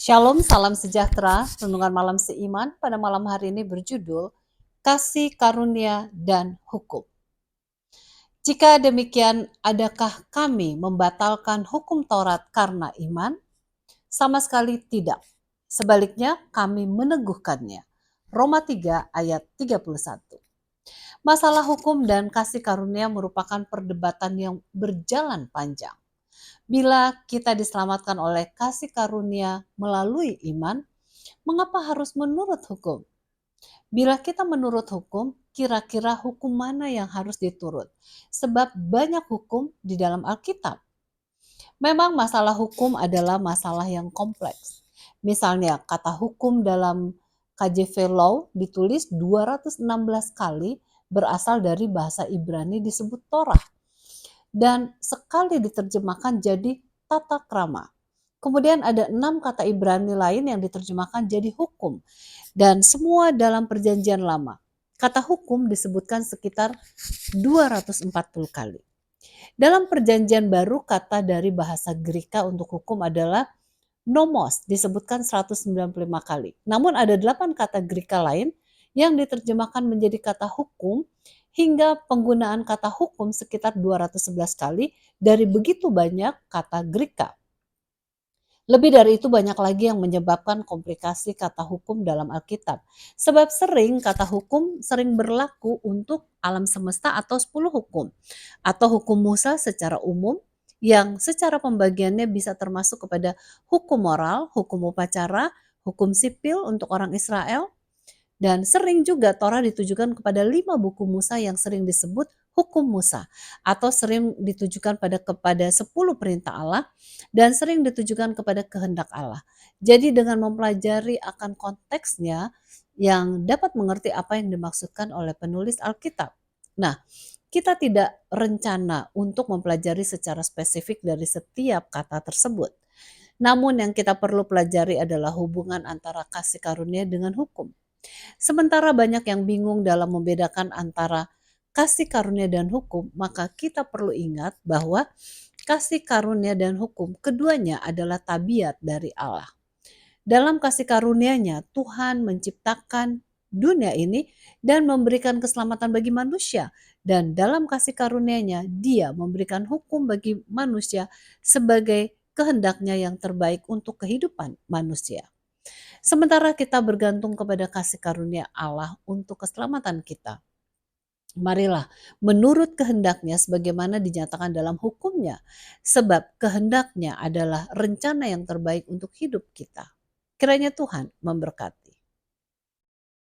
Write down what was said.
Shalom, salam sejahtera. Renungan malam seiman pada malam hari ini berjudul Kasih Karunia dan Hukum. Jika demikian, adakah kami membatalkan hukum Taurat karena iman? Sama sekali tidak. Sebaliknya, kami meneguhkannya. Roma 3 ayat 31. Masalah hukum dan kasih karunia merupakan perdebatan yang berjalan panjang. Bila kita diselamatkan oleh kasih karunia melalui iman, mengapa harus menurut hukum? Bila kita menurut hukum, kira-kira hukum mana yang harus diturut? Sebab banyak hukum di dalam Alkitab. Memang masalah hukum adalah masalah yang kompleks. Misalnya kata hukum dalam KJV Law ditulis 216 kali berasal dari bahasa Ibrani disebut Torah. Dan sekali diterjemahkan jadi tata krama. Kemudian ada 6 kata Ibrani lain yang diterjemahkan jadi hukum. Dan semua dalam perjanjian lama. Kata hukum disebutkan sekitar 240 kali. Dalam perjanjian baru kata dari bahasa Greka untuk hukum adalah nomos, disebutkan 195 kali. Namun ada 8 kata Greka lain yang diterjemahkan menjadi kata hukum hingga penggunaan kata hukum sekitar 211 kali dari begitu banyak kata Greka. Lebih dari itu banyak lagi yang menyebabkan komplikasi kata hukum dalam Alkitab. Sebab sering kata hukum sering berlaku untuk alam semesta atau 10 hukum. Atau hukum Musa secara umum yang secara pembagiannya bisa termasuk kepada hukum moral, hukum upacara, hukum sipil untuk orang Israel, dan sering juga Torah ditujukan kepada 5 buku Musa yang sering disebut hukum Musa atau sering ditujukan kepada 10 perintah Allah dan sering ditujukan kepada kehendak Allah. Jadi dengan mempelajari akan konteksnya yang dapat mengerti apa yang dimaksudkan oleh penulis Alkitab. Nah, kita tidak rencana untuk mempelajari secara spesifik dari setiap kata tersebut. Namun yang kita perlu pelajari adalah hubungan antara kasih karunia dengan hukum. Sementara banyak yang bingung dalam membedakan antara kasih karunia dan hukum, maka kita perlu ingat bahwa kasih karunia dan hukum keduanya adalah tabiat dari Allah. Dalam kasih karunia-Nya, Tuhan menciptakan dunia ini dan memberikan keselamatan bagi manusia. Dan dalam kasih karunia-Nya, Dia memberikan hukum bagi manusia sebagai kehendaknya yang terbaik untuk kehidupan manusia. Sementara kita bergantung kepada kasih karunia Allah untuk keselamatan kita. Marilah menurut kehendaknya sebagaimana dinyatakan dalam hukumnya. Sebab kehendaknya adalah rencana yang terbaik untuk hidup kita. Kiranya Tuhan memberkati.